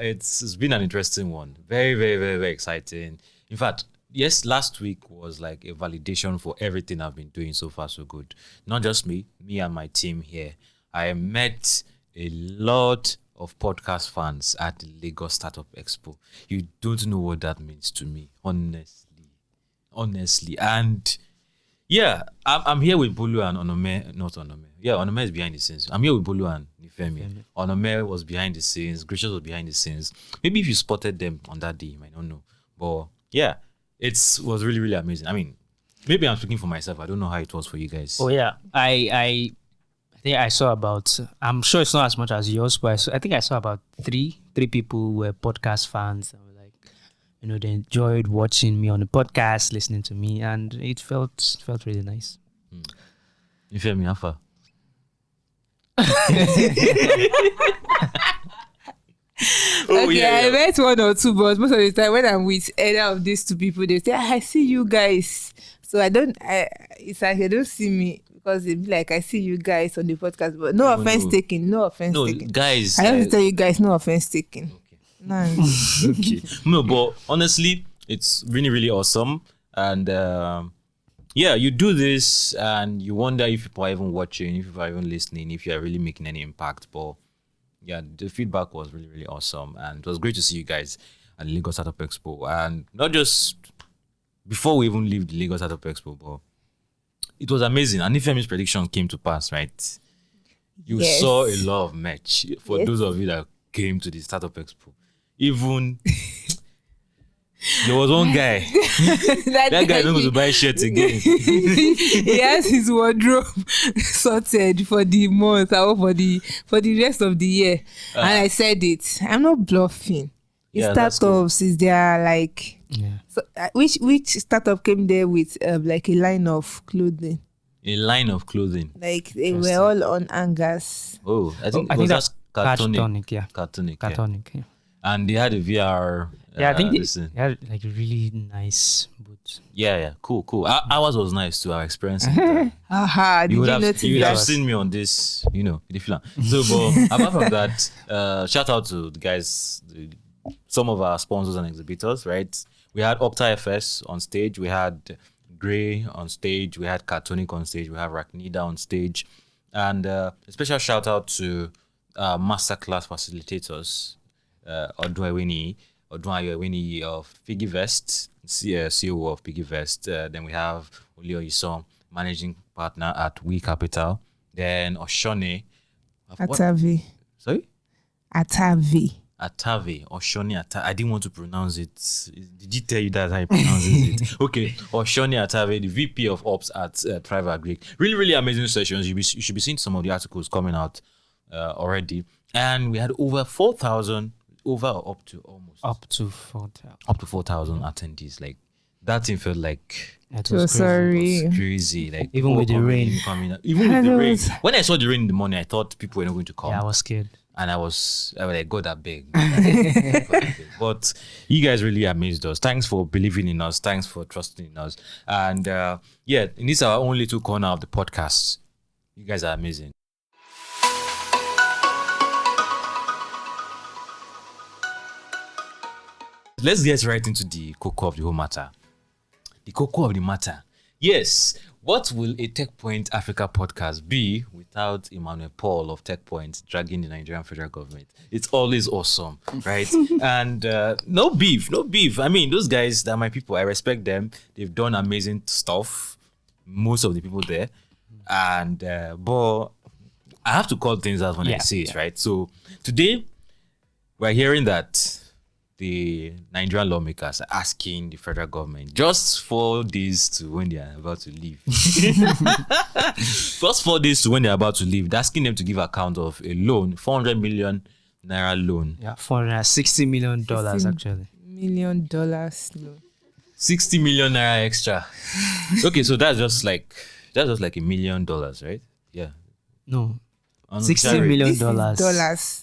it's been an interesting one. Very, very, very, very exciting. In fact, yes, last week was like a validation for everything I've been doing so far, so good. Not just me and my team here. I met a lot of podcast fans at the Lagos Startup Expo. You don't know what that means to me, honestly. And yeah, I'm here with Bolu and Onome, not Onome. Yeah, Onome is behind the scenes. I'm here with Bolu and Nifemi. Onome was behind the scenes. Gracious was behind the scenes. Maybe if you spotted them on that day, you might not know. But yeah, it was really, really amazing. I mean, maybe I'm speaking for myself. I don't know how it was for you guys. Oh yeah, I think I saw about. I'm sure it's not as much as yours, but I think I saw about three people who were podcast fans. And were like, they enjoyed watching me on the podcast, listening to me, and it felt really nice. You feel me, Alpha? I met one or two, but most of the time when I'm with either of these two people, they say, I see you guys. So it's like they don't see me because they be like, I see you guys on the podcast, but no offense taken. Guys. I have to tell you guys, no offense taken. Okay. Nice. Okay. No, but honestly, it's really, really awesome. And yeah, you do this and you wonder if people are even watching, if people are even listening, if you are really making any impact. But yeah, the feedback was really, really awesome. And it was great to see you guys at the Lagos Startup Expo. And not just before we even leave the Lagos Startup Expo, but it was amazing. And Ifemi's prediction came to pass, right? You saw a lot of merch. For those of you that came to the Startup Expo. Even there was one guy. that guy is not going to buy shirts again. He has his wardrobe sorted for the month or for the rest of the year. And I said it. I'm not bluffing. Startups is there like so, which startup came there with like a line of clothing? A line of clothing. Like they were all on hangers. Oh, I think that's Cartonic. Cartonic, yeah. And they had a VR. I think they had like really nice boots. Yeah, cool. Ours was nice too. Our experience. You would have seen me on this, the film. So, but apart from that, shout out to the guys, some of our sponsors and exhibitors, right? We had Opta FS on stage. We had Grey on stage. We had Cartonic on stage. We have Raknida on stage. And a special shout out to masterclass facilitators, Ogheneruemu of Piggyvest, CEO of Piggyvest. Then we have Olioyisom, managing partner at We Capital. Then Oshone. Atavi. Sorry? Atavi. Oshone Atavi. I didn't want to pronounce it. Did you tell you that's how you pronounce it? Okay. Oshone Atavi, the VP of Ops at Thrive Agri. Really, really amazing sessions. You should be seeing some of the articles coming out already. And we had up to 4,000 attendees. Like that thing felt like it was crazy. Like even with the rain. When I saw the rain in the morning, I thought people were not going to come. Yeah, I was scared. And I was like, God, that big. But you guys really amazed us. Thanks for believing in us. Thanks for trusting in us. And in this our only two corner of the podcast. You guys are amazing. Let's get right into the cocoa of the whole matter. The cocoa of the matter. Yes. What will a Techpoint Africa podcast be without Emmanuel Paul of Techpoint dragging the Nigerian federal government? It's always awesome, right? And no beef. I mean, those guys, they're my people. I respect them. They've done amazing stuff. Most of the people there. And, but I have to call things out when I say it, right? So today, we're hearing that the Nigerian lawmakers are asking the federal government just 4 days to when they are about to leave. First 4 days to when they're about to leave, they're asking them to give account of a loan, 400 million naira loan. Yeah, $460 million actually. $million loan. 60 million naira extra. Okay, so that's just like $1 million, right? Yeah. No. $60 million.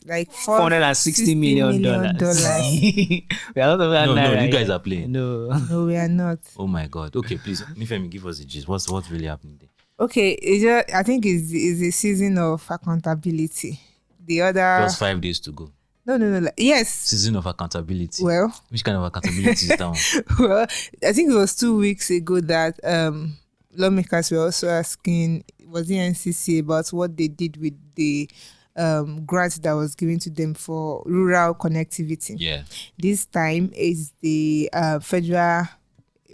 Like $460 million. We are not over No, you guys are playing. No, we are not. Oh my God. Okay, please, Nifemi, give us the gist. What's really happening there? Okay, I think it's a season of accountability. The other just 5 days to go. No. Like, yes. Season of accountability. Well, Which kind of accountability is that one? well, I think it was 2 weeks ago that lawmakers were also asking, was the NCC, about what they did with the grant that was given to them for rural connectivity. Yeah. This time is the Federal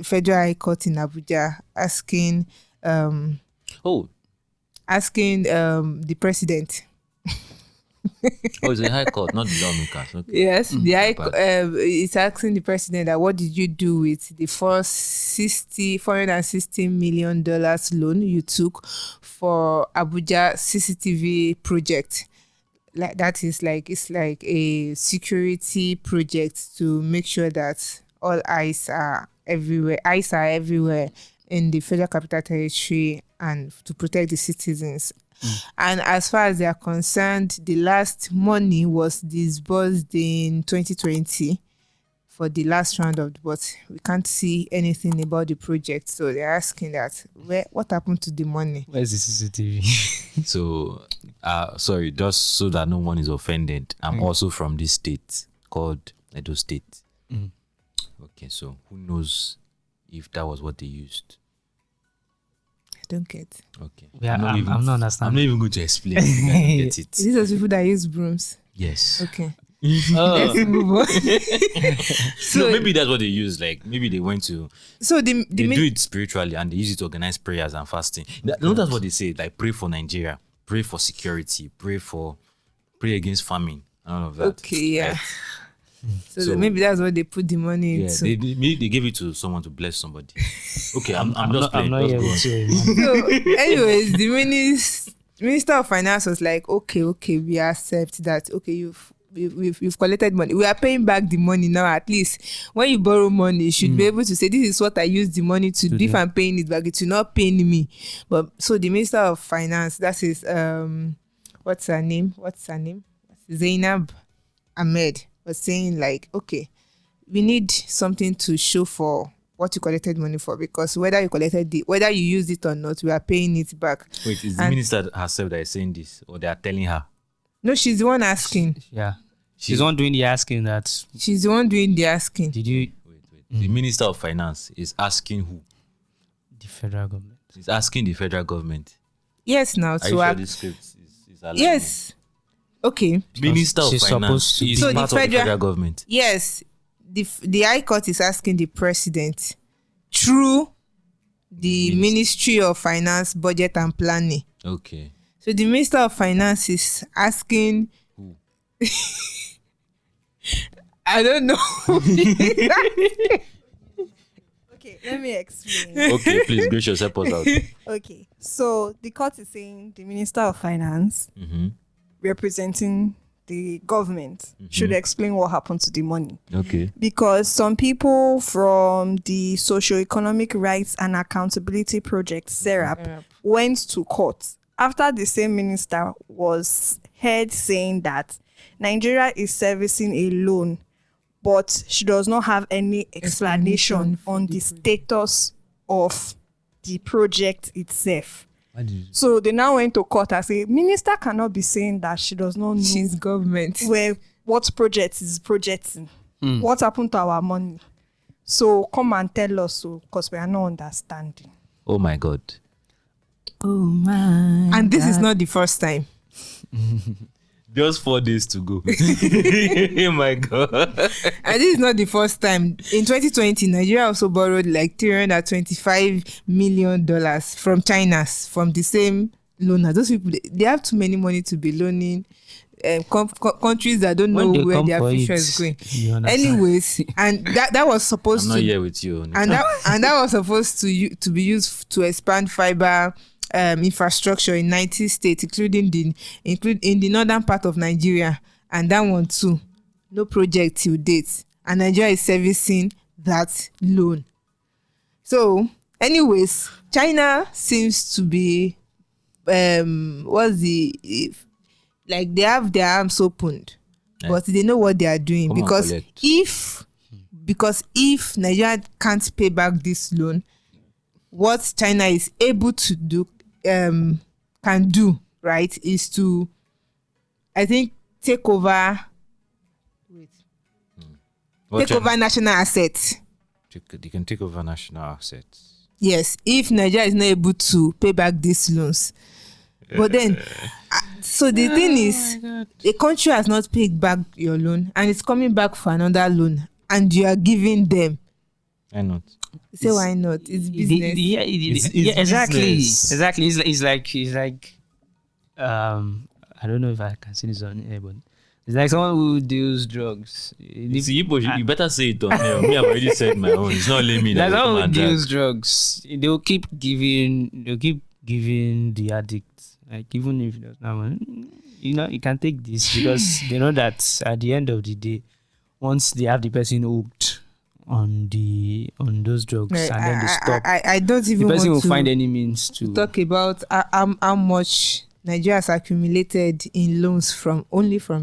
High Court in Abuja asking the president. It's a high court, not the lawmakers. Okay. Yes, the it's asking the president that what did you do with the $460 million loan you took for Abuja CCTV project? Like that is like, it's like a security project to make sure that all eyes are everywhere in the Federal Capital Territory and to protect the citizens. And as far as they are concerned, the last money was disbursed in 2020 for the last round of, but we can't see anything about the project. So they're asking that, what happened to the money? Where's the CCTV? So, sorry, just so that no one is offended, I'm also from this state called Edo State. Okay, so who knows if that was what they used? I don't get. Okay. Yeah, I'm not I'm understanding. not even going to explain. I get it. Is it those people that use brooms? Yes. Okay. Oh. Let's move on. No, maybe that's what they use. Like maybe they went to. So They do it spiritually and they use it to organize prayers and fasting. No, that's what they say. Like pray for Nigeria, pray for security, pray against famine, and all of that. Okay, yeah. Right? So maybe that's what they put the money Yeah, into. they gave it to someone to bless somebody. Okay, I'm just I'm playing. not here Just with go on. you. So, anyways, the Minister of Finance was like, okay, we accept that. Okay, you've collected money. We are paying back the money now. At least when you borrow money, you should be able to say, this is what I used the money to do. If I'm paying it back, it will not pay me. But so the Minister of Finance, that is what's her name? Zainab Ahmed was saying like, okay, we need something to show for what you collected money for, because whether you used it or not, we are paying it back. Wait, is the minister herself that is saying this, or they are telling her? No, she's the one asking. Yeah. She's the one doing the asking that. She's the one doing the asking. Did you? Wait. The Minister of Finance is asking who? The federal government. He's asking the federal government. Yes, now. Are So you sure this script is allowed? yes. Okay. Minister of She's Finance supposed to is So the part of the federal- federal government. Yes. The High Court is asking the president through the Ministry of Finance, Budget and Planning. Okay. So the Minister of Finance is asking Who? I don't know. Okay, let me explain. Okay, please, Gracious, help us out. Okay, so the court is saying the Minister of Finance, Mm-hmm. representing the government, should explain what happened to the money. Okay. Because some people from the Socio-Economic Rights and Accountability Project, SERAP, went to court after the same minister was heard saying that Nigeria is servicing a loan, but she does not have any explanation on the status of the project itself. So they now went to court and say, minister cannot be saying that she does not know She's government. what project is projecting. What happened to our money? So come and tell us, so because we are not understanding. Oh my God. Oh my. And this is not the first time. Just 4 days to go. Oh my God. And this is not the first time. In 2020, Nigeria also borrowed like $325 million from China, from the same loaner. Those people, they have too many money to be loaning countries that don't know where their future is going. Anyways, and that was supposed I'm to. not here with you. And that was supposed to be used to expand fibre infrastructure in 90 states, including in the northern part of Nigeria, and that one too, no project till date, and Nigeria is servicing that loan. So, anyways, China seems to be they have their arms opened, but they know what they are doing. Come Because and collect. if Nigeria can't pay back this loan, what China is able to do, can do, right, is to, I think, take over Take over national assets. They can take over national assets. Yes, if Nigeria is not able to pay back these loans. But then, so the thing is, the country has not paid back your loan and it's coming back for another loan and you are giving them. Why not? Say why not? It's business. Exactly. business. Exactly. It's like I don't know if I can say this on air, but it's like someone who deals drugs. You better say it on air. Me, I've already said my own. It's not only me. Like that someone who come and deals drag. drugs. They'll keep giving the addicts. Like even if there's no one, you can take this because they know that at the end of the day, once they have the person hooked on those drugs and then they stop, I don't even the person will want to find any means to talk about how much Nigeria has accumulated in loans from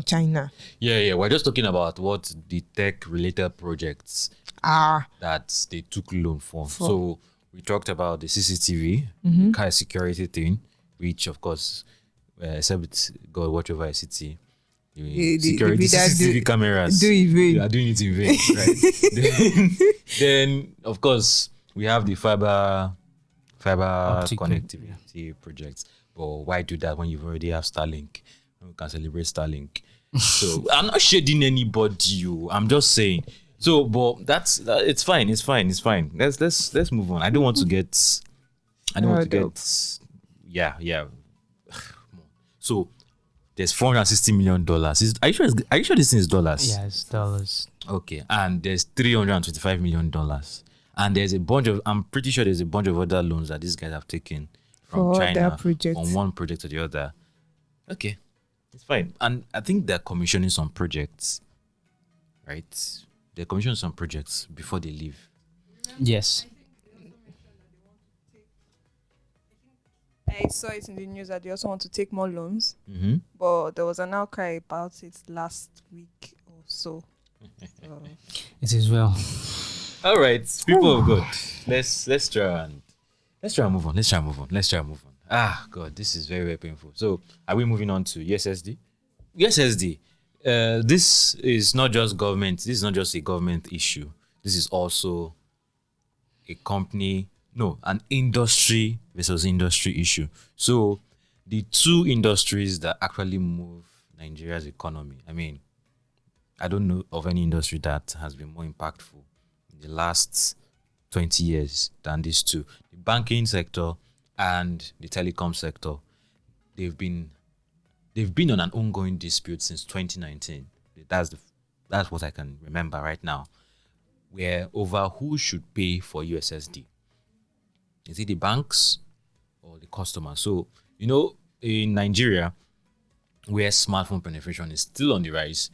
China. Yeah. We're just talking about what the tech-related projects that they took loan for. So we talked about the CCTV, car security thing, which of course, except God watch over a city. The CCTV cameras are doing it in vain, right? then, of course, we have the fibre connectivity projects. But why do that when you already have Starlink? We can celebrate Starlink. So I'm not shading anybody. I'm just saying. So, but it's fine. It's fine. Let's move on. I don't want to get. Yeah. So there's $460 million. Are you sure this thing is dollars? Yeah, it's dollars. Okay, and there's $325 million, and there's a bunch of. I'm pretty sure there's a bunch of other loans that these guys have taken from China on one project or the other. Okay, it's fine. And I think they're commissioning some projects, right? They're commissioning some projects before they leave. Yes. I saw it in the news that they also want to take more loans, Mm-hmm. but there was an outcry about it last week or so. It is well. All right, people of God, let's try and move on. Ah, God, this is very, very painful. So, are we moving on to USSD? USSD. This is not just government. This is not just a government issue. This is also an industry versus industry issue. So, the two industries that actually move Nigeria's economy. I mean, I don't know of any industry that has been more impactful in the last 20 years than these two. The banking sector and the telecom sector, they've been on an ongoing dispute since 2019. That's what I can remember right now, where over who should pay for USSD. Is it the banks or the customer? So, in Nigeria, where smartphone penetration is still on the rise,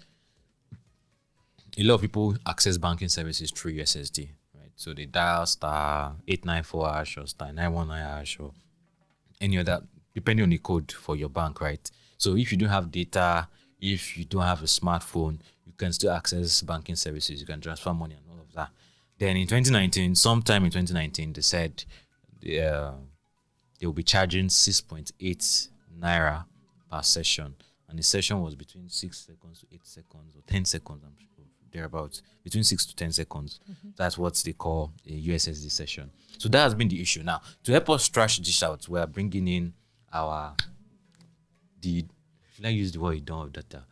a lot of people access banking services through USSD, right? So they dial *894# or *919# or any other, depending on the code for your bank, right? So if you don't have data, if you don't have a smartphone, you can still access banking services. You can transfer money and all of that. Then sometime in 2019, they said they will be charging 6.8 naira per session. And the session was between 6 seconds to 8 seconds or 10 seconds, I'm sure, thereabouts, between 6 to 10 seconds. Mm-hmm. That's what they call a USSD session. So that has been the issue. Now, to help us trash this out, we are bringing in should I use the word don't have data?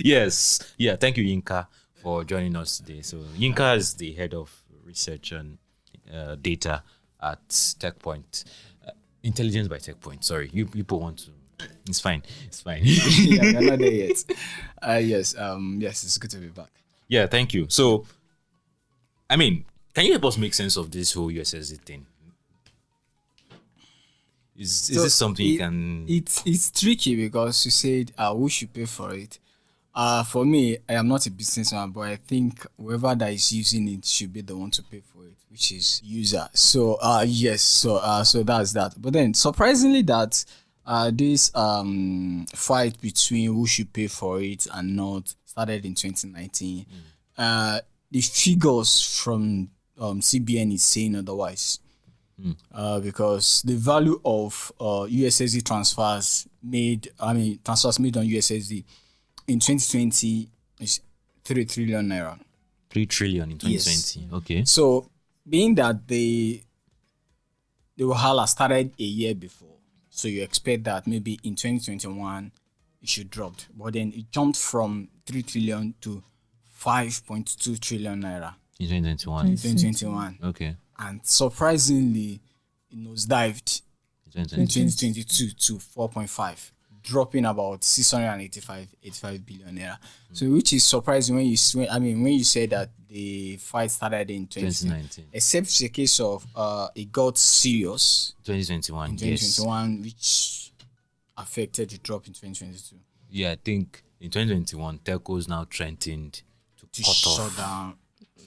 Yes. Yeah, thank you, Yinka, for joining us today. So Yinka is the head of research and data at Techpoint. Intelligence by Techpoint. Sorry, you people want to. It's fine. Yeah, we're not there yet. Yes, it's good to be back. Yeah, thank you. So, I mean, can you help us make sense of this whole USSD thing? Is this something you can? It's tricky because you said who should pay for it. For me, I am not a businessman, but I think whoever that is using it should be the one to pay for it, which is user. So yes, so that's that. But then surprisingly that this fight between who should pay for it and not started in 2019. The figures from CBN is saying otherwise. Because the value of USSD transfers made on USSD in 2020 is 3 trillion naira. 3 trillion in 2020. Yes. Okay. So, being that the wahala started a year before, so you expect that maybe in 2021 it should drop, but then it jumped from 3 trillion to 5.2 trillion naira In 2021. in 2021, Okay. and surprisingly, it nosedived In in 2020. 2022 to 4.5, dropping about 685 billion naira. So, which is surprising when you say that the fight started in 2019. except it's a case of it got serious 2021. in Yes. 2021, which affected the drop in 2022 Yeah, I think in 2021, telcos now threatened to cut shut off down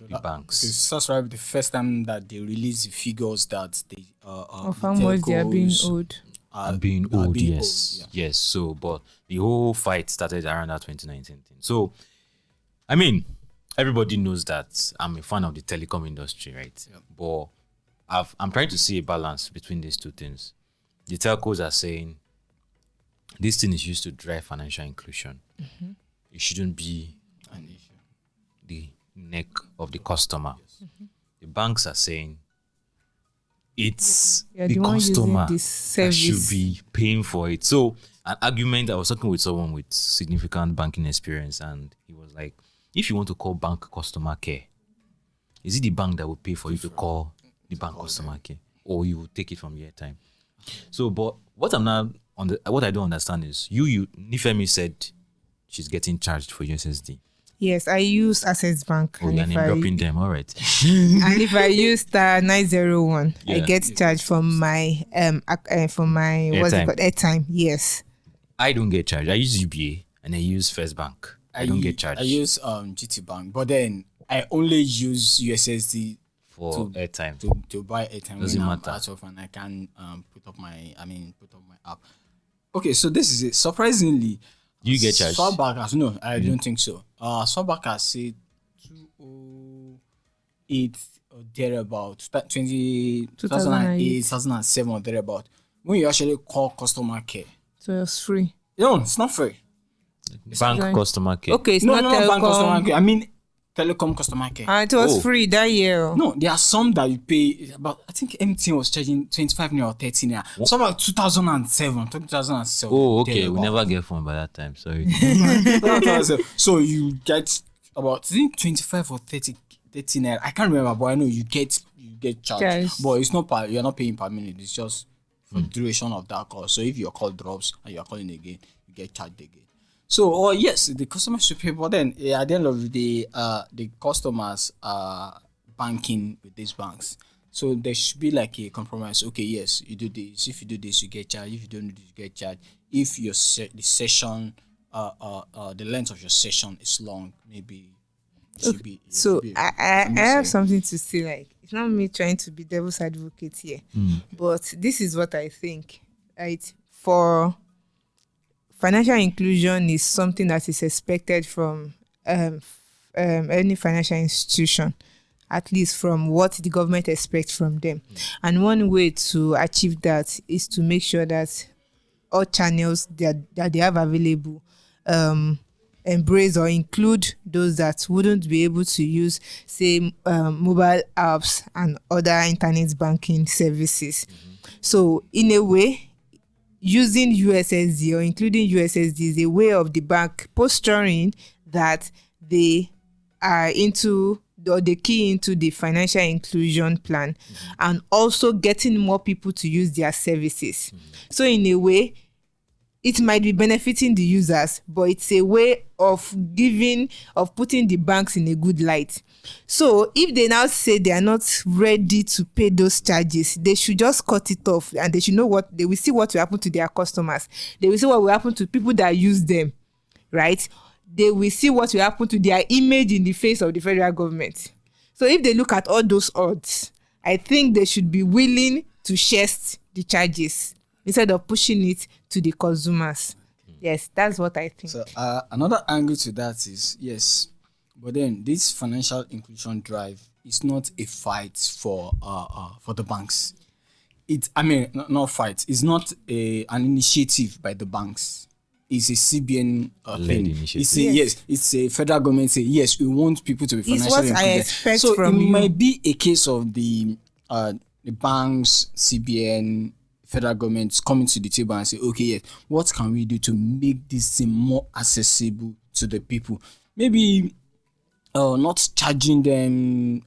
the banks. It's that's right, the first time that they released the figures that they Of how much they are being owed. Are being owed, yes. owed, Yes. So, but the whole fight started around that 2019 thing. So, I mean, everybody knows that I'm a fan of the telecom industry, right? Yeah. But I'm trying to see a balance between these two things. The telcos are saying this thing is used to drive financial inclusion. It shouldn't be an issue. the neck of the customer. The banks are saying it's You're the the one using customer this that should service. be paying for it. So an argument, I was talking with someone with significant banking experience, and he was like, if you want to call bank customer care, is it the bank that will pay for you to call the bank customer care, or you will take it from your time? So, but what I'm now what I don't understand is you Nifemi said she's getting charged for USSD. Yes, I use Access Bank. Oh, and you're if name I- dropping them, all right. and if I use star 901, I Yeah. get charged from my what's Airtime. it called, airtime. Yes. I don't get charged. I use UBA and I use First Bank. I don't get charged I use GT Bank, but then I only use USSD for airtime. to buy airtime Doesn't when matter. I'm out of, and I can put up my app. Okay, so this is it. Surprisingly, Do you get charged? Swapback has no, I don't think so. Swapback has said 208 or thereabout, 2008, 2007 or thereabout. When you actually call customer care, So it was free. no, it's not free. Bank like- customer care. Okay, it's No, not no, bank customer telecom. care. I mean, telecom customer care. It was Oh. free that year. No, there are some that you pay about. I think MTN was charging 25 naira or 30 naira. Some like 2007, 2007. Oh, okay. We thereabout. never get phone by that time. Sorry. So you get about, I think, 25 or 30 naira. I can't remember, but I know you get charged. Charged. But it's not you're not paying per minute. It's just for the duration of that call. So if your call drops and you're calling again, you get charged again. So, yes, the customer should pay, but then at the end of the day, the customers are banking with these banks. So there should be like a compromise. Okay, yes, you do this. If you do this, you get charged. If you don't do this, you get charged. If your the session, the length of your session is long, maybe it should be. it So should be- I have something to say. Like, it's not me trying to be devil's advocate here, but this is what I think. Right, for financial inclusion is something that is expected from any financial institution, at least from what the government expects from them. And one way to achieve that is to make sure that all channels that they have available embrace or include those that wouldn't be able to use, say, mobile apps and other internet banking services. So in a way, using USSD or including USSD is a way of the bank posturing that they are into, or they key into the financial inclusion plan, and also getting more people to use their services. So in a way, it might be benefiting the users, but it's a way of putting the banks in a good light. So if they now say they are not ready to pay those charges, they should just cut it off, and they should know what they will see what will happen to their customers. They will see what will happen to people that use them, right? They will see what will happen to their image in the face of the federal government. So if they look at all those odds, I think they should be willing to share the charges instead of pushing it to the consumers. Yes, that's what I think. So another angle to that is, yes, but then this financial inclusion drive is not a fight for the banks. Not fight. It's not an initiative by the banks. it's a CBN Led thing. initiative. It's a, yes, it's a federal government say yes, we want people to be It's financially what I included. expect so from it you. might be a case of the banks, CBN, federal government coming to the table and say, okay, yes, what can we do to make this thing more accessible to the people? Maybe not charging them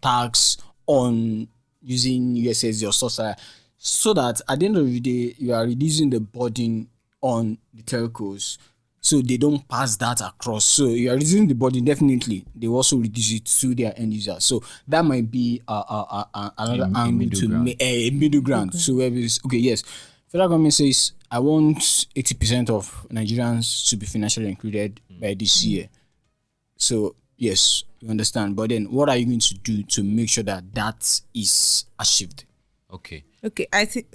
tax on using USSD or stuff, so that at the end of the day, you are reducing the burden on the telcos, so they don't pass that across. So you are reducing the burden. Definitely, they also reduce it to their end users. So that might be another A angle middle to ground. make a middle ground. So where it's okay, yes, federal government says I want 80% of Nigerians to be financially included by this year. So yes, you understand. But then, what are you going to do to make sure that that is achieved? Okay. Okay, I think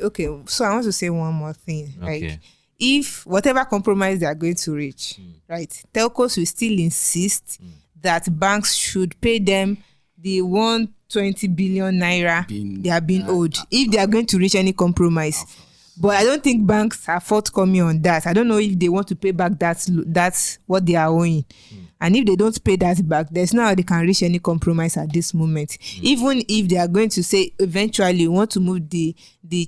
so I want to say one more thing. Okay. Like, if whatever compromise they are going to reach, right, telcos will still insist that banks should pay them the 120 billion naira they are being owed if they are going to reach any compromise. But I don't think banks are forthcoming on that. I don't know if they want to pay back that's what they are owing. And if they don't pay that back, there's no how they can reach any compromise at this moment. Even if they are going to say eventually want to move the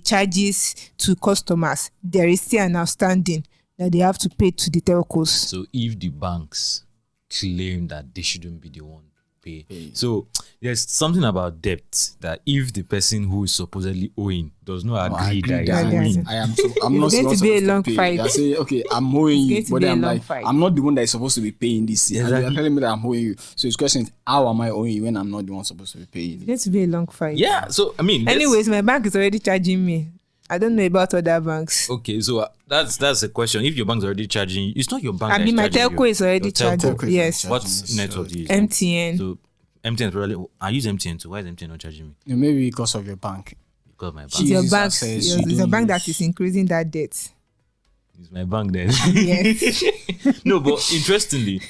charges to customers, there is still an outstanding that they have to pay to the telcos. So if the banks claim that they shouldn't be the one pay, so there's something about debt that if the person who is supposedly owing does not agree that he's owing, I'm It's not going to be a long pay. fight. I say, okay, I'm owing you, going to but be then a I'm long like, fight. I'm not the one that is supposed to be paying this. Exactly. And you're telling me that I'm owing you. So his question is, how am I owing you when I'm not the one supposed to be paying It's it? going to be a long fight. yeah. So I mean, Anyways, my bank is already charging me. I don't know about other banks. okay. So that's a question. If your bank's already charging you, it's not your bank. I that mean, my charging telco you. is already Your telco. charging. Yes, Telco. What network do you use? MTN. So MTN probably. I use MTN too. Why is MTN not charging me? Maybe because of your bank. Because my bank. It's your Jesus bank. says It's you your don't bank that use- is increasing that debt. It's my bank then. Yes. No, but interestingly,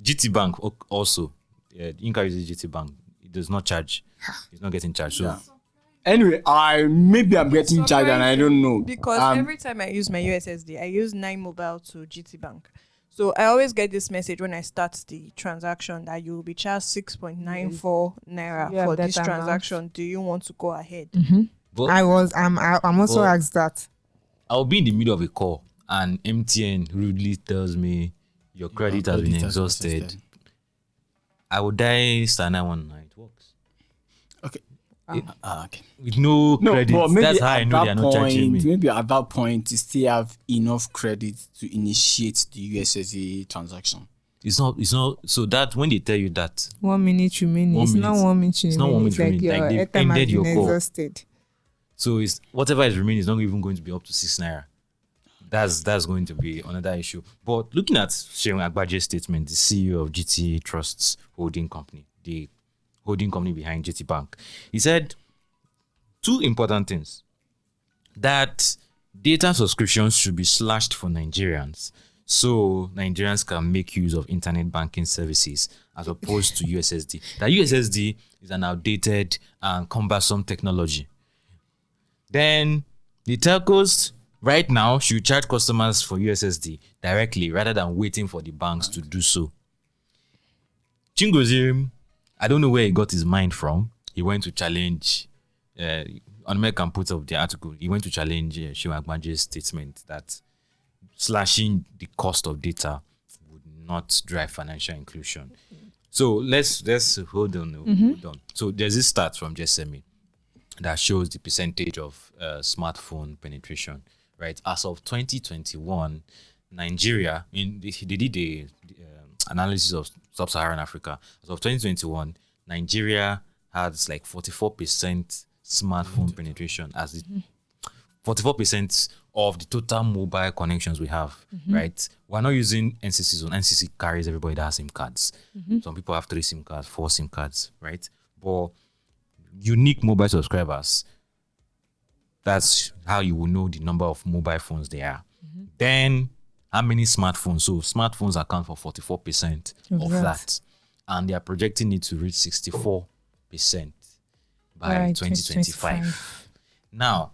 GT Bank also. Yeah, Inca uses GT Bank. It does not charge. It's not getting charged. So Yeah. Anyway, I'm getting charged and I don't know. Because every time I use my USSD, I use 9 Mobile to GT Bank. So I always get this message when I start the transaction that you will be charged 6.94 naira You have for this that amount. transaction. Do you want to go ahead? but I'm also Well- asked that. I'll be in the middle of a call and MTN rudely tells me your credit has been credit has exhausted. exhausted. I will die *919. It works. Okay. Okay. With no No, credit. but maybe That's how I at know they are that not charging point, me. maybe at that point, you still have enough credit to initiate the USSD transaction. It's not. So that when they tell you that, 1 minute remaining. 1 It's not minute. 1 minute remaining. It's not 1 minute It's like remaining. your Like, they've airtime has ended your been call. exhausted. so it's whatever is remaining is not even going to be up to 6 naira. That's going to be another issue. But looking at Seun Agbaje's statement, the CEO of GT Trusts Holding Company, the holding company behind GT Bank, he said two important things: that data subscriptions should be slashed for Nigerians, so Nigerians can make use of internet banking services as opposed to USSD. That USSD is an outdated and cumbersome technology. Then the telcos right now should charge customers for USSD directly rather than waiting for the banks to do so. Chingozirim, I don't know where he got his mind from. He went to challenge, on American put up the article, he went to challenge Seun Agbaje's statement that slashing the cost of data would not drive financial inclusion. So let's hold on. So there's this stat from JSME that shows the percentage of smartphone penetration, right? As of 2021, Nigeria, they did the analysis of sub-Saharan Africa. As of 2021, Nigeria has like 44% smartphone penetration, as the 44% of the total mobile connections we have, right? We're not using NCC zone. NCC carries everybody that has SIM cards. Some people have 3 SIM cards, 4 SIM cards, right? But unique mobile subscribers, that's how you will know the number of mobile phones there are. Then how many smartphones? So smartphones account for 44% of that. And they are projecting it to reach 64% by 2025. Now,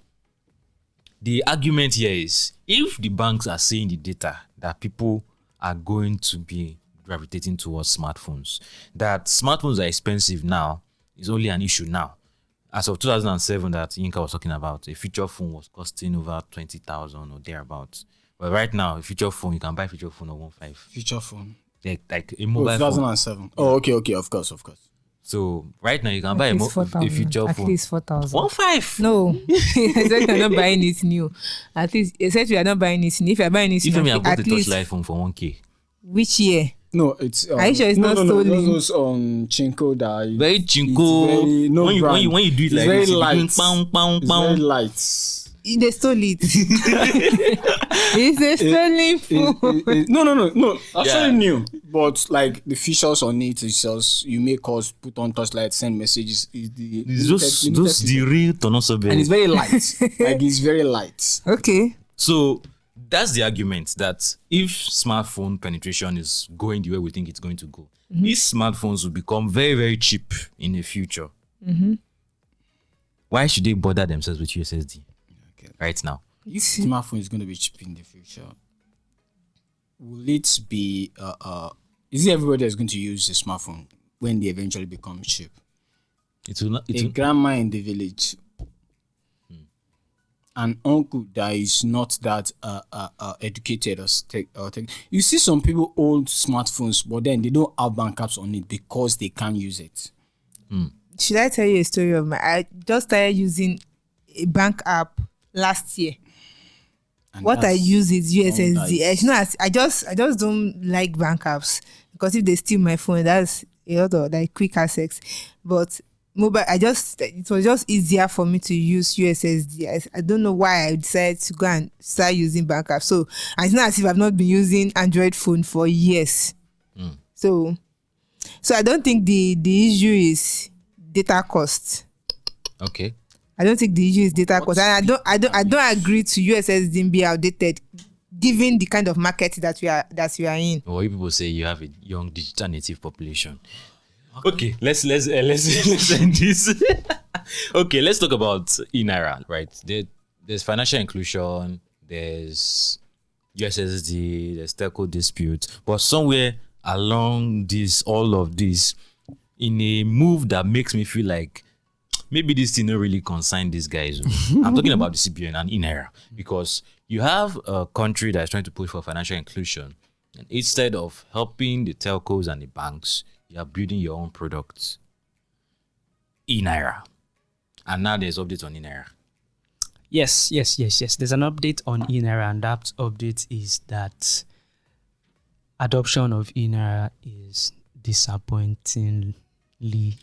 the argument here is if the banks are saying the data that people are going to be gravitating towards smartphones. That smartphones are expensive now is only an issue now. As of 2007 that Yinka was talking about, a feature phone was costing over 20,000 or thereabouts. But right now, a feature phone, you can buy a feature phone of 1.5. Feature phone. Like a mobile phone. 2007. Oh, okay, of course. So right now you can buy a feature At phone. least 4,000. 1.5. No, I said you're not buying it new. At least, I said you are not buying it new. If you're buying it If new, I bought a at least touchlight phone for 1K. which year? No, it's. Are you sure it's not stolen? Those Chinko that Very chinko. very, no when you do it it's like very this, light. it's bang, bang, It's bang. very light. They stole it. It's a stolen phone. No. Actually Yeah. new, but like the features on it is just you make calls, put on touchlight, send messages. Is the Those the real Tonosobe. and it's very light. Like it's very light. Okay. So that's the argument that if smartphone penetration is going the way we think it's going to go, these smartphones will become very, very cheap in the future. Why should they bother themselves with USSD right now? If smartphone is going to be cheap in the future, will it be? Is it everybody that's going to use a smartphone when they eventually become cheap? It will not. A grandma in the village, an uncle that is not that educated or tech. You see some people old smartphones, but then they don't have bank apps on it because they can't use it. Should I tell you a story of my? I just started using a bank app last year. And What I that's use is USSD. nice. You know, I just don't like bank apps because if they steal my phone, that's a lot of like quick access. But mobile, it was just easier for me to use USSD. I don't know why I decided to go and start using bank apps. So it's not as if I've not been using Android phone for years. So I don't think the issue is data cost. Okay. I don't think the issue is data cost, and I don't agree to USSD be outdated, given the kind of market that we are in. Well, you people say you have a young digital native population. Okay, let's end this. Okay, let's talk about eNaira. Right, there's financial inclusion, there's USSD, there's telco dispute, but somewhere along all of this, in a move that makes me feel like maybe this thing don't really concern these guys. I'm talking about the CBN and eNaira, because you have a country that is trying to push for financial inclusion, and instead of helping the telcos and the banks, you are building your own products. eNaira. And now there's update on eNaira. Yes. There's an update on eNaira, and that update is that adoption of eNaira is disappointingly.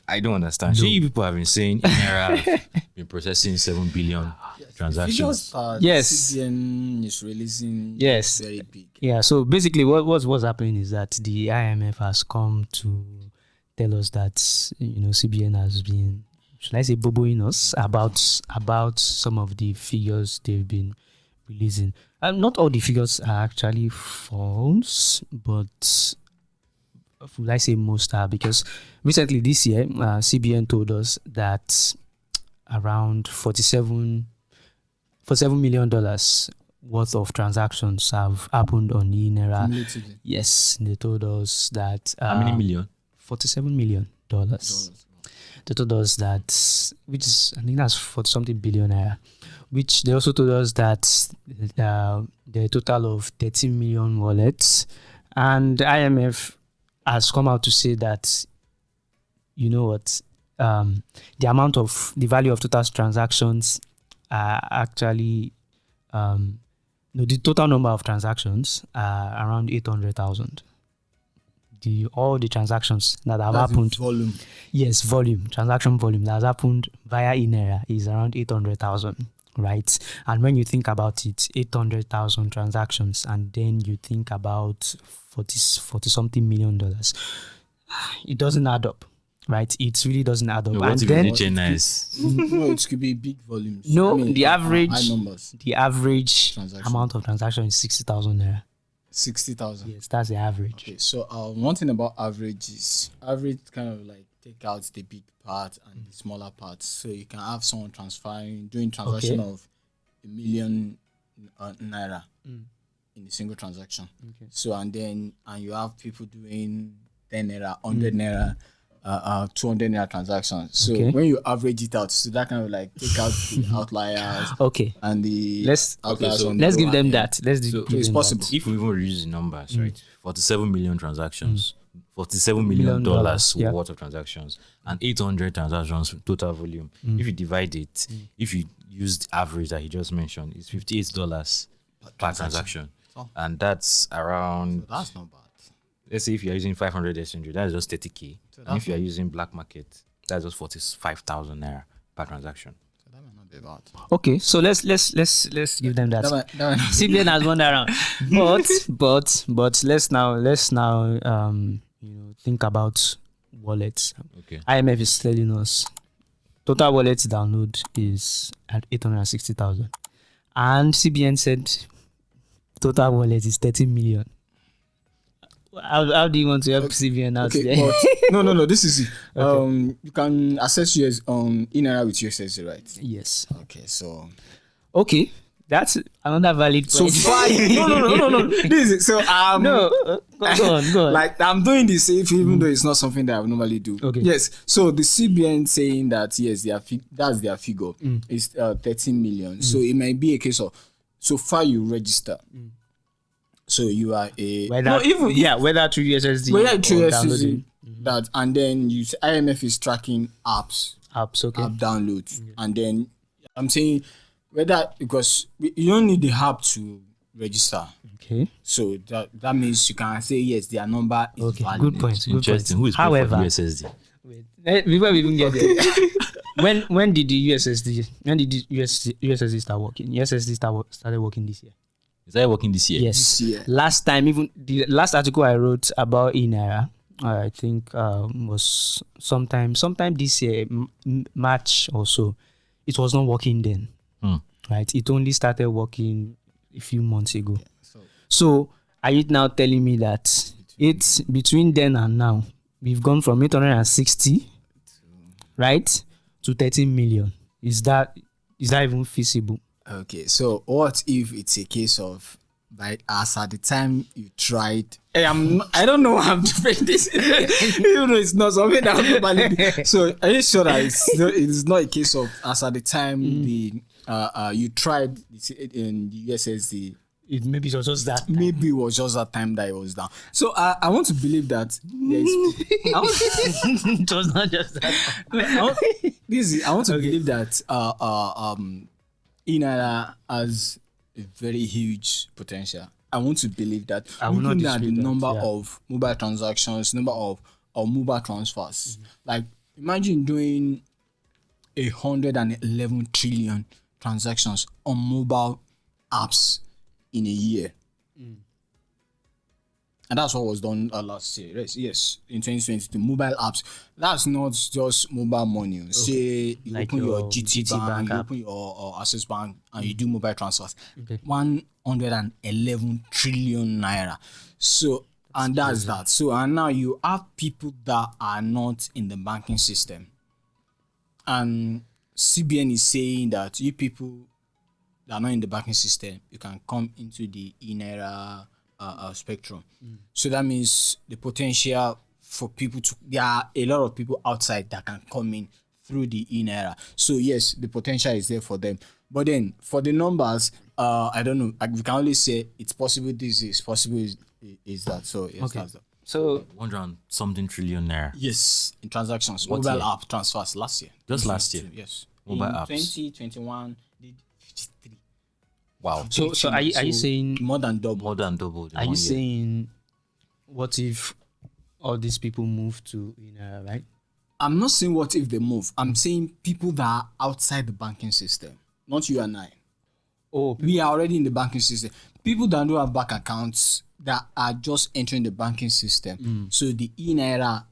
I don't understand. So you people have been saying eNaira have been processing 7 billion transactions. Yes. CBN is releasing. Yes. Very big. Yeah, so basically what's happening is that the IMF has come to tell us that CBN has been, should I say, boboing us about some of the figures they've been releasing. Not all the figures are actually false, but will I say most are, because recently this year CBN told us that around $47 million worth of transactions have happened on eNaira. Cumulatively. Yes, they told us that How many million? $47 million. They told us that, which is, I think that's for something billion naira, which they also told us that the total of 13 million wallets, and IMF has come out to say that, you know what, the value of total transactions are actually, the total number of transactions are around 800,000. All the transactions that have happened. Volume. Yes, transaction volume that has happened via eNaira is around 800,000, right? And when you think about it, 800,000 transactions, and then you think about 40 something million dollars, it doesn't add up, right? It really doesn't add up. No, And what if then it's nice? No, it could be big volumes. no, I mean, the average high numbers. amount of transaction is 60,000 naira. 60,000. Yes, that's the average. Okay, so one thing about average is average kind of like take out the big part and the smaller parts. So you can have someone doing transaction Okay. of 1 million naira. in a single transaction. Okay. So and you have people doing 10 naira, 100 naira, 200 naira transactions. So Okay. when you average it out, so that kind of like take out the outliers Okay. and the Let's outliers on the let's give lower them end. that. Let's So give it's them possible. If we even reduce the numbers, right? 47 million transactions, $47 Million million dollars, yeah. worth of transactions, and 800 transactions total volume. If you divide it, if you use the average that he just mentioned, it's $58 per transaction. Oh. And that's around, That's not bad. let's say if you're using 500 exchange rate, that's just 30K. And if you're using black market, that's just 45,000 naira per transaction. So that might not be bad. Okay, so let's give them that. That might not CBN has won that round. But let's now think about wallets. Okay. IMF is telling us total wallets download is at 860,000, and CBN said total wallet is 30 million. How do you want to help CBN out Okay, there? but no. This is it. You can access US eNaira with USSD, right? Yes. Okay, so Okay, that's another valid so point. far, no. This is so No, go on. Like I'm doing this even though it's not something that I would normally do. Okay. Yes. So the CBN saying that yes, that's their figure is 13 million. So it might be a case of so far you register. So you are a Whether through USSD whether or through downloading that, and then IMF is tracking apps. apps. Okay. App downloads, and then I'm saying whether because you don't need the app to register, Okay. so that means you can say yes, their number is Okay. valid. Good point. Interesting. Who is paying for the However, USSD? before we even get there, when did the USSD start working? USSD started working this year. Is that working this year? Yes. This year. Last time, even the last article I wrote about eNaira, I think was sometime this year, March or so. It was not working then, right? It only started working a few months ago. So are you now telling me that it's between then and now we've gone from 860, right, to 13 million? Is that even feasible? Okay, so what if it's a case of as at the time you tried? I don't know how to phrase this. Even though it's not something that I'm normally do. So are you sure that it's not a case of as at the time you tried in the USSD? Maybe it was just that. Maybe it was just that time that it was down. So I want to believe that It was not just that. I want to believe that eNaira has a very huge potential. I want to believe that. I will not looking at the dispute that, number yeah. of mobile transactions, number of mobile transfers. Like imagine doing 111 trillion transactions on mobile apps in a year. And that's what was done last year. Yes, in 2020, the mobile apps. That's not just mobile money. Say you Like open your your GT, GT bank, bank you app. open your Access Bank, and you do mobile transfers. Okay. 111 trillion naira. So, and that's that. So, and now you have people that are not in the banking system. And CBN is saying that you people that are not in the banking system, you can come into the eNaira spectrum. So that means the potential for people there are a lot of people outside that can come in through the eNaira. So yes, the potential is there for them. But then for the numbers, I don't know. We can only say it's possible. This is possible. Is that so? Yes, Okay. that's that. So 100 something trillion naira. Yes, in transactions, What mobile year? app transfers last year. Just last year? Yes. Mobile in apps. 2021 did 53. Wow. so are you saying more than double? More than double. in are you 1 year. saying what if all these people move to eNaira, right? I'm not saying what if they move. I'm saying people that are outside the banking system, not you and I. Oh, We are already in the banking system. People that don't have bank accounts that are just entering the banking system. So the eNaira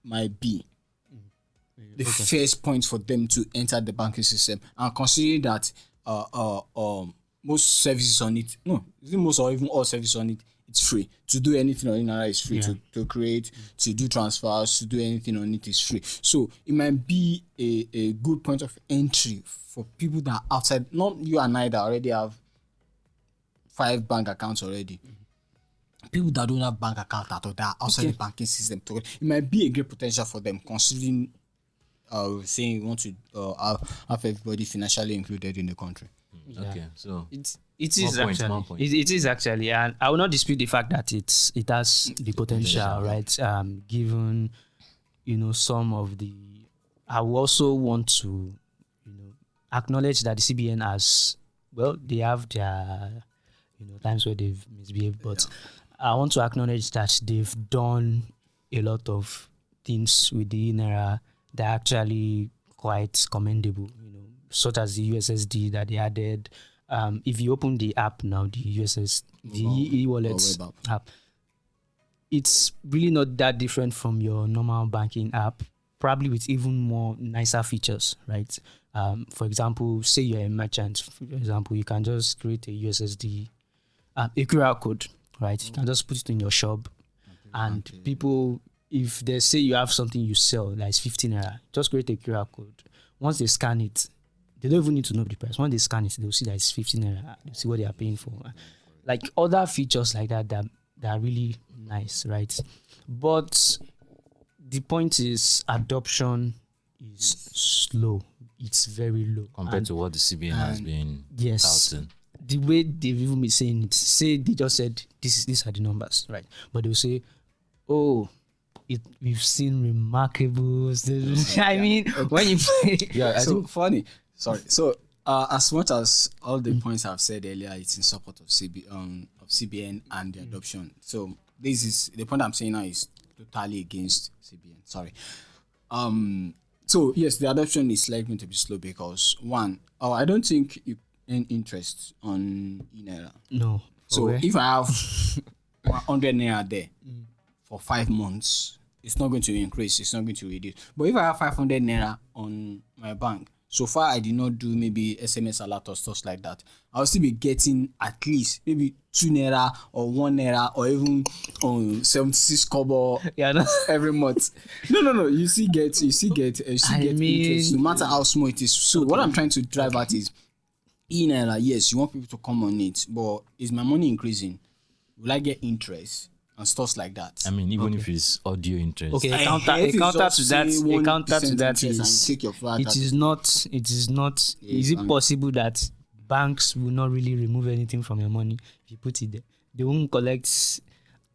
might be the first point for them to enter the banking system. And considering that most services on it, no, is it most or even all services on it, it's free. To do anything on eNaira is free. Yeah. To create, to do transfers, to do anything on it is free. So it might be a good point of entry for people that are outside, not you and I that already have 5 bank accounts already. People that don't have bank account at all, that are outside the banking system, it might be a great potential for them, considering saying we want to have everybody financially included in the country. Okay, so it is more point, actually more point. it is actually, and I will not dispute the fact that it has the potential, right? Given some of the, I will also want to acknowledge that the CBN has, well, they have their times where they've misbehaved, but I want to acknowledge that they've done a lot of things with the eNaira that are actually quite commendable, such as the USSD that they added. If you open the app now, the e-wallet app, it's really not that different from your normal banking app, probably with even more nicer features, right? For example, say you're a merchant, for example, you can just create a USSD, a QR code, right? You can just put it in your shop, and people, if they say you have something you sell, like it's 15 naira, just create a QR code. Once they scan it, they don't even need to know the price. Once they scan it, they'll see that it's 15 naira. They'll see what they are paying for. Like other features like that are really nice, right? But the point is, adoption is slow. It's very low compared to what the CBN has been touting. The way they've even been saying it, say they just said these are the numbers, right? But they'll say, oh, we've seen remarkable. I mean, when you play, I think funny. Sorry. So as much as all the points I've said earlier, it's in support of CBN and the adoption. So this is the point I'm saying now is totally against CBN. Sorry. So yes, the adoption is likely going to be slow because one, I don't think you earn interest on eNaira. No. So if I have 100 naira there for 5 months, it's not going to increase. It's not going to reduce. But if I have 500 naira on my bank, so far I did not do maybe SMS alert or stuff like that, I'll still be getting at least maybe 2 naira or 1 naira or even 76 kobo every month. No. You still get interest no matter how small it is. So what I'm trying to drive at is eNaira, yes, you want people to come on it, but is my money increasing? Will I get interest and stuff like that? I mean, even if it's audio interest. Okay, a counter to that is it is not. Is it possible that banks will not really remove anything from your money if you put it there? They won't collect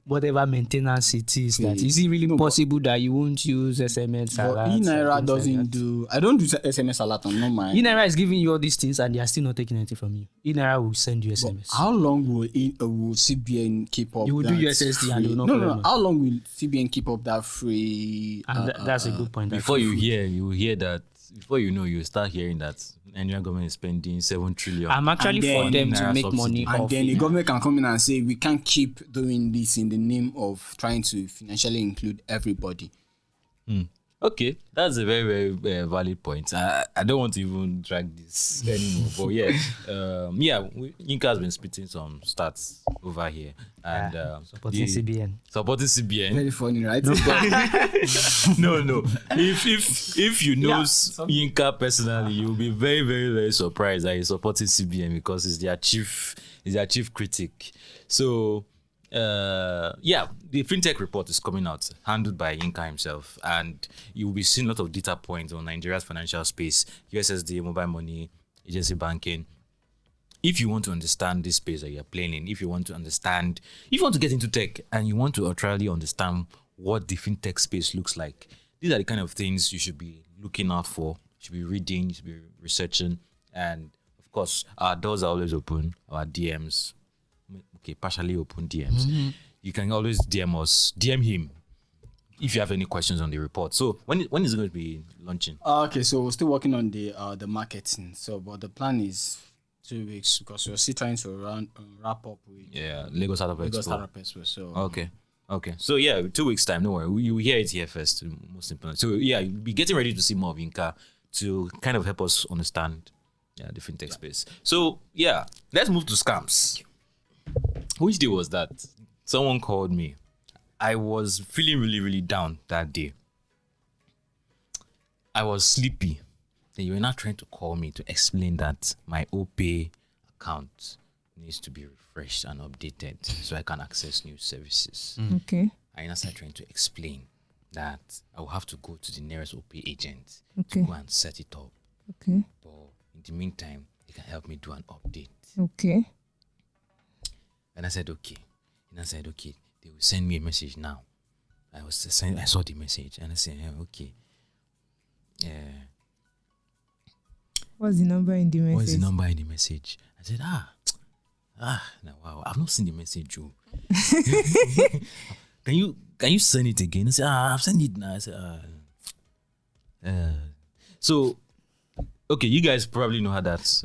whatever maintenance it is. That is it really possible that you won't use SMS alert? eNaira doesn't do. I don't do SMS alert on mine. eNaira is giving you all these things and they are still not taking anything from you. eNaira will send you SMS. But how long will CBN keep up? You will do USSD and you will not. No. How long will CBN keep up that free? And that's a good point. Before you hear that. Before you know, you start hearing that Nigerian government is spending 7 trillion. I'm actually for them to make money and off then the government can come in and say we can't keep doing this in the name of trying to financially include everybody. Okay, that's a very, very valid point. I don't want to even drag this anymore, but Yinka has been spitting some stats over here and supporting CBN. Supporting CBN. Very funny, right? No. If you know Yinka personally, you'll be very, very, very surprised that he's supporting CBN because he's their chief critic. So. The fintech report is coming out, handled by Yinka himself, and you will be seeing a lot of data points on Nigeria's financial space, USSD, mobile money, agency banking. If you want to understand this space that you're playing in, if you want to get into tech and you want to utterly understand what the fintech space looks like, these are the kind of things you should be looking out for, you should be reading, you should be researching, and of course, our doors are always open, our DMs. Okay, partially open DMs. Mm-hmm. You can always DM him if you have any questions on the report. So when is it going to be launching? Okay, so we're still working on the marketing. So, but the plan is 2 weeks because we're still trying to wrap up with Lagos Startup Expo. So Okay. So 2 weeks time. No worry, you hear it here first. Most important. So you'll be getting ready to see more of Yinka to kind of help us understand the fintech space. So let's move to scams. Which day was that? Someone called me. I was feeling really, really down that day. I was sleepy. Then you were not trying to call me to explain that my OPay account needs to be refreshed and updated so I can access new services. Okay. I now started trying to explain that I will have to go to the nearest OP agent Okay. to go and set it up. Okay. But in the meantime, they can help me do an update. Okay. And I said, okay. And I said, okay, they will send me a message now. I saw the message and I said, okay. What's the number in the message? What's the number in the message? I said, no, wow, I've not seen the message, Joe. Can you send it again? I said, I've sent it now. I said, so, okay, you guys probably know how that works,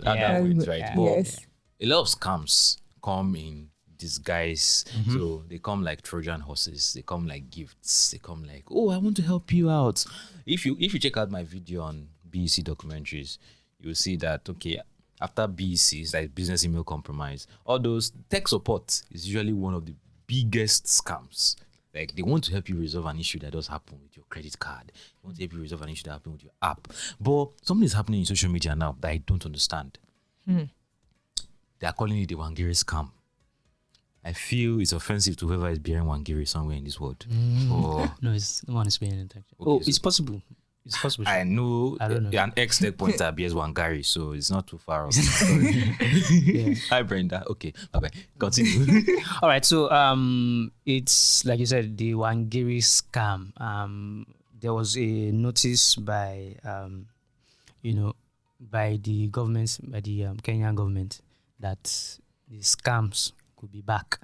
right? Yeah. But Yes. a lot of scams come in disguise. So they come like Trojan horses. They come like gifts. They come like, oh, I want to help you out. If you check out my video on BEC documentaries, you'll see that, okay, after BEC, it's like business email compromise. All those tech support is usually one of the biggest scams. Like, they want to help you resolve an issue that does happen with your credit card. They want to help you resolve an issue that happens with your app. But something is happening in social media now that I don't understand. They are calling it the Wangiri scam. I feel it's offensive to whoever is bearing Wangiri somewhere in this world. Or, No, no one is paying attention. Okay, It's possible. It's possible. I know, I don't know. An ex-Techpoint bears Wangari, so it's not too far off. Hi, Brenda. Okay, bye-bye. Continue. All right, so it's like you said, the Wangiri scam. There was a notice by by the government, by the Kenyan government, that the scams could be back,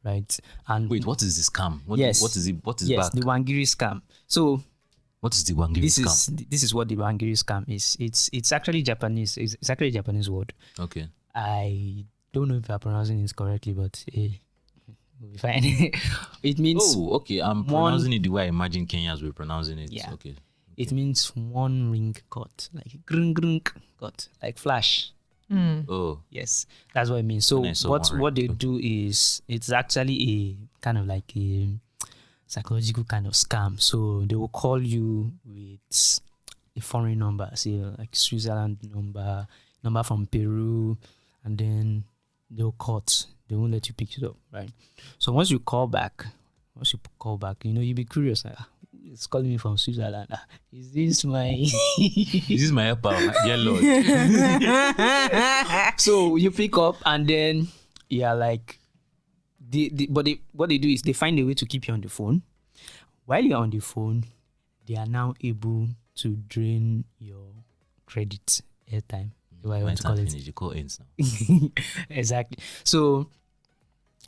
right? And Wait, what is the scam? Yes. What is it? What is yes, back? the Wangiri scam. So What is the Wangiri scam? this is what the Wangiri scam is. It's actually Japanese. It's actually a Japanese word. Okay. I don't know if I'm pronouncing it correctly, but we'll be fine. It means Oh, okay. I'm pronouncing it the way I imagine Kenyans were pronouncing it. Yeah. Okay. it means one ring cut, like grung grung cut, like flash. Oh, Yes, that's what it means. So And I saw what one what they ring. do is it's actually a kind of like a psychological kind of scam. So they will call you with a foreign number, say like Switzerland number from Peru, and then they'll cut. They won't let you pick it up, right? So once you call back, you'll be curious. Like, it's calling me from Switzerland. Is this my? is this my helper? Dear Lord. So you pick up, and then yeah, like what they do is they find a way to keep you on the phone. While you're on the phone, they are now able to drain your credit airtime. What I want to call it. The call ends now. Exactly. So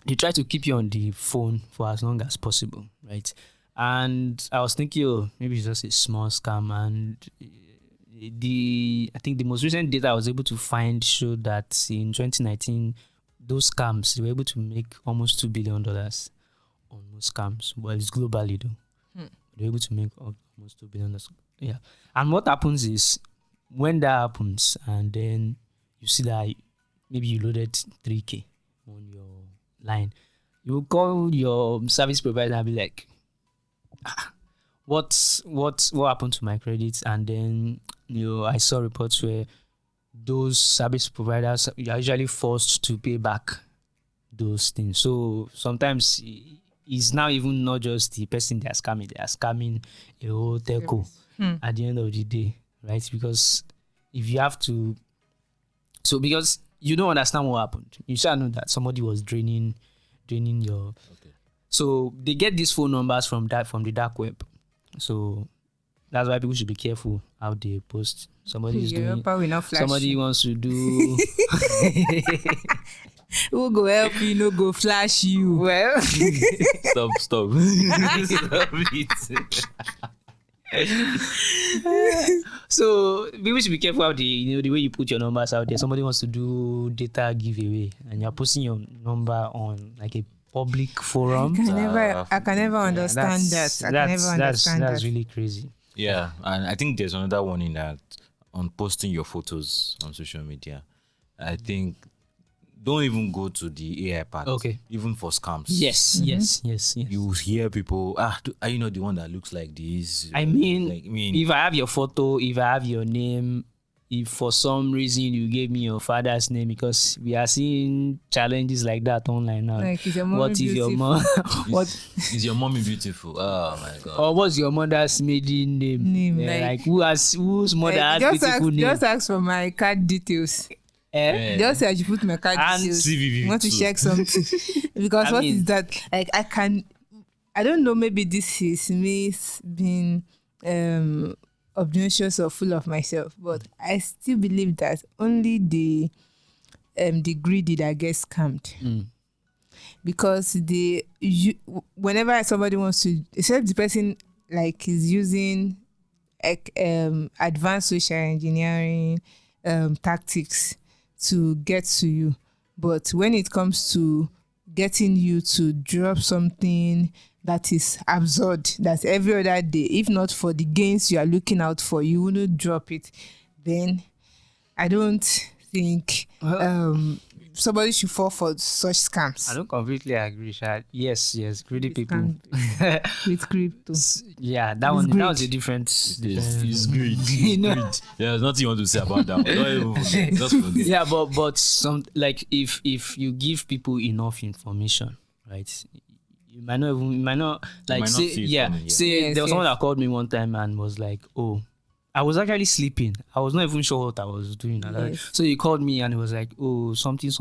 they try to keep you on the phone for as long as possible, right? And I was thinking, oh, maybe it's just a small scam. And I think the most recent data I was able to find showed that in 2019, those scams, they were able to make almost $2 billion on those scams. Well, it's globally though. They're able to make almost $2 billion. Yeah. And what happens is, when that happens, and then you see that maybe you loaded 3K on your line, you will call your service provider and be like, what happened to my credits? And then I saw reports where those service providers are usually forced to pay back those things. So sometimes it's now even not just the person they are scamming a whole telco at the end of the day, right? Because if you have to, because you don't understand what happened, you shall know that somebody was draining your. Okay. So they get these phone numbers from the dark web. So that's why people should be careful how they post. Somebody is doing. Will not flash Somebody you. wants to do. Who go help you? No go flash you. Well, Stop. Stop it. so people should be careful how the way you put your numbers out there. Somebody wants to do data giveaway, and you're posting your number on like a public forum. I can never understand that. I can never understand That's that. really crazy. Yeah, and I think there's another one in that on posting your photos on social media. I think don't even go to the AI part. Okay. Even for scams. Yes. You hear people, are you not the one that looks like this? I mean, Like, if I have your photo, if I have your name, if for some reason you gave me your father's name, because we are seeing challenges like that online now. Like, is your mommy What is your beautiful? mom? What Is your mommy beautiful? Oh my god. or what's your mother's maiden name? Like whose mother has beautiful name? Just ask for my card details. Eh? Just say I should put my card And details. CVV Want to too. check something? Because I what mean- is that? Like, I don't know. Maybe this is me being obnoxious or full of myself, but I still believe that only the greedy that gets scammed. Because whenever somebody wants to, except the person like is using advanced social engineering tactics to get to you, but when it comes to getting you to drop something that is absurd, that every other day, if not for the gains you are looking out for, you wouldn't drop it, then I don't think somebody should fall for such scams. I don't completely agree, Shad. Yes, greedy people. Scam with crypto. Yeah, that was a different. It's greed. You know? Greed. There's nothing you want to say about that. Don't even forget. Just forget. Yeah, but some, like, if you give people enough information, right? You might not like, not say, see it yeah, coming, yeah. say Yes, there was someone yes. that called me one time and was like, oh, I was actually sleeping. I was not even sure what I was doing. Yes. So he called me and he was like, oh, something,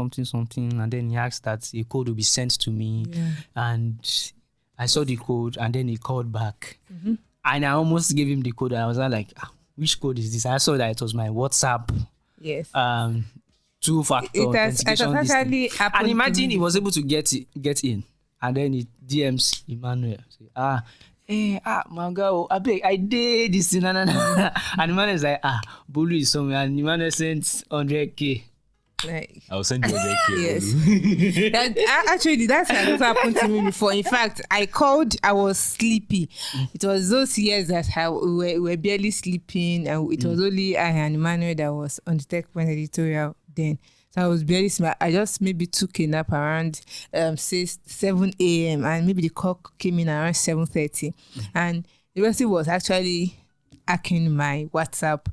and then he asked that a code will be sent to me, and I saw the code, and then he called back, and I almost gave him the code, and I was like, which code is this? I saw that it was my WhatsApp Yes. two-factor It has authentication. This actually thing. happened. And to imagine me. he was able to get in, and then he DMs Emmanuel. Say, my girl, I did this thing, and Emmanuel is like, Bolu is somewhere, and Emmanuel sent 100K. Like, I'll send you a yes. K. Actually, that's what happened to me before. In fact, I called, I was sleepy. It was those years that we were barely sleeping, and it was only I and Emmanuel that was on the Techpoint editorial then. So I was barely smart. I just maybe took a nap around 7 a.m. and maybe the call came in around 7:30, and the person was actually hacking my WhatsApp.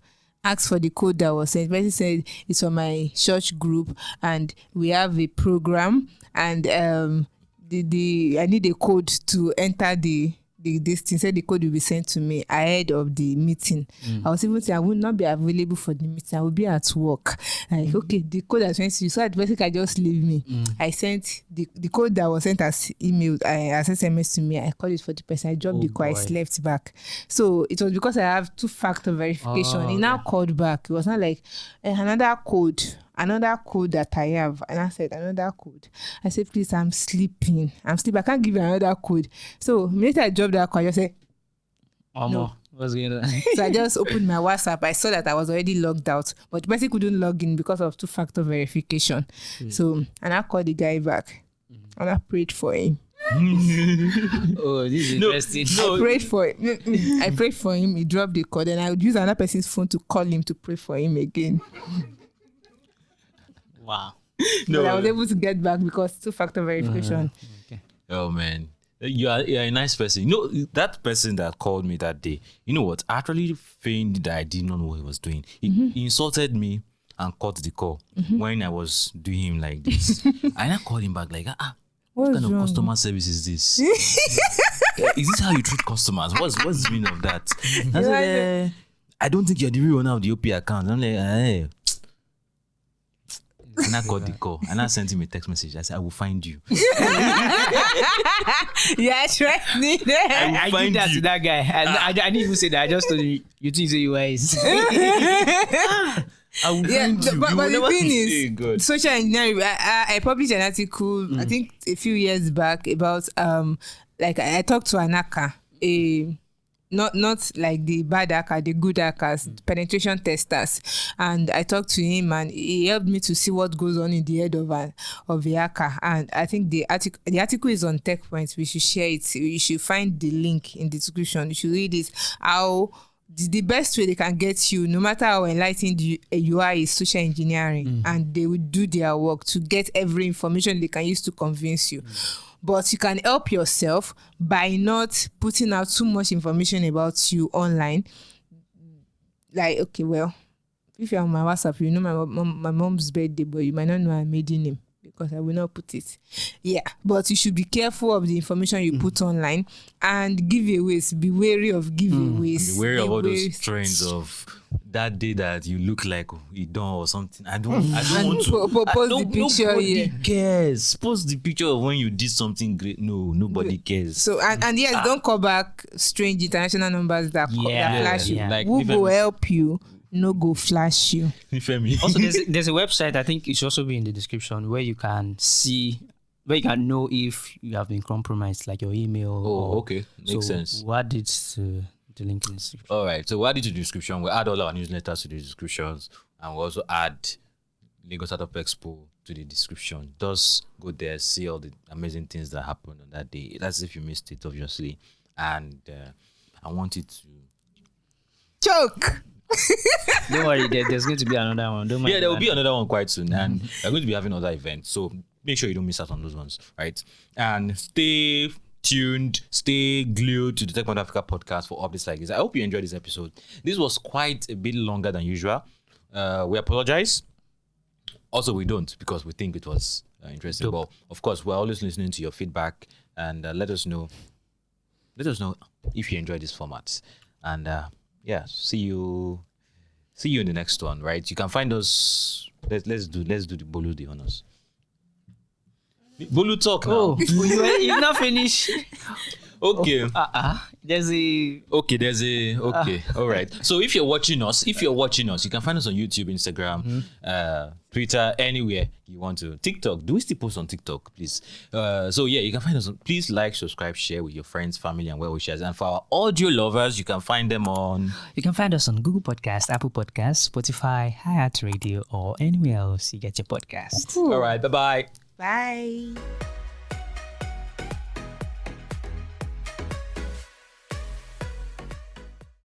Asked for the code that was sent. Person said it's for my church group, and we have a program, and I need a code to enter this thing. Said the code will be sent to me ahead of the meeting. I was even saying I would not be available for the meeting. I will be at work. Like, okay, the code that sent to you, so that the person can just leave me. I sent the code that was sent as email, as SMS to me. I called it for the person. I dropped the code. I slept back. So it was because I have two-factor verification. He now called back. It was not like another code that I have. And I said, another code. I said, please, I'm sleeping. I can't give you another code. So immediately I dropped that code. I just said, no. What's going on? So I just opened my WhatsApp. I saw that I was already logged out, but the person couldn't log in because of two-factor verification. So, and I called the guy back, and I prayed for him. Oh, this is interesting. I prayed for him. I prayed for him. He dropped the code, and I would use another person's phone to call him to pray for him again. Wow. But I was able to get back because two-factor verification. Okay. Oh man, you're a nice person. You know that person that called me that day. You know what? I actually feigned that I did not know what he was doing. He insulted me and cut the call when I was doing him like this. And I called him back like, what kind of customer service is this? Is this how you treat customers? What's the meaning of that? I said, I don't think you're the real owner of the OP account. I'm like, hey. And I got the call and I sent him a text message. I said, I will find you. Yeah, try me there. I did that to that guy. I didn't even say that. I just told him, you think you wise. I will find you. But the thing Hey, is, God. social engineering. I published an article, I think a few years back, about like I talked to an hacker, not like the bad hacker, the good hackers, penetration testers, and I talked to him, and he helped me to see what goes on in the head of a hacker. And I think the article is on Techpoint. We should share it. You should find the link in the description. You should read it. How the best way they can get you, no matter how enlightened you are, is social engineering, and they will do their work to get every information they can use to convince you. But you can help yourself by not putting out too much information about you online. Like, okay, well, if you're on my WhatsApp, you know my mom's birthday, but you might not know her maiden name because I will not put it. Yeah, but you should be careful of the information you put online, and giveaways. Be wary of giveaways. Be wary of all those trends of that day that you look like you done or something. I don't want to post the picture. Nobody cares. Post the picture of when you did something great. No, nobody cares. So and yes, don't call back strange international numbers that flash you. Like, who go help you? No go flash you. Also, there's a website, I think it should also be in the description, where you can know if you have been compromised, like your email. Oh, okay. Makes sense. We'll add it to the link in the description. All right. So we'll add it to the description. We'll add all our newsletters to the descriptions. And we'll also add Lagos Startup Expo to the description. Just go there, see all the amazing things that happened on that day. That's if you missed it, obviously. And I want it to... Choke! Don't worry, there's going to be another one. Don't mind. Yeah, there will be another one quite soon, and we're going to be having other events. So make sure you don't miss out on those ones, right? And stay tuned, stay glued to the Techpoint Africa podcast for updates like this. I hope you enjoyed this episode. This was quite a bit longer than usual. We apologize. Also, we don't, because we think it was interesting. But of course, we're always listening to your feedback, and let us know. Let us know if you enjoyed this format, and see you in the next one, right? You can find us. Let's do the Bolu the honors. Bolu talk now. Oh, you're not finished. Okay. There's a okay. All right. So if you're watching us, you can find us on YouTube, Instagram, Twitter, anywhere you want to. TikTok. Do we still post on TikTok, please? So yeah, you can find us. Please like, subscribe, share with your friends, family, and well-wishers. And for our audio lovers, you can find them on. You can find us on Google Podcast, Apple Podcast, Spotify, iHeartRadio, or anywhere else you get your podcast. All right. Bye-bye. Bye.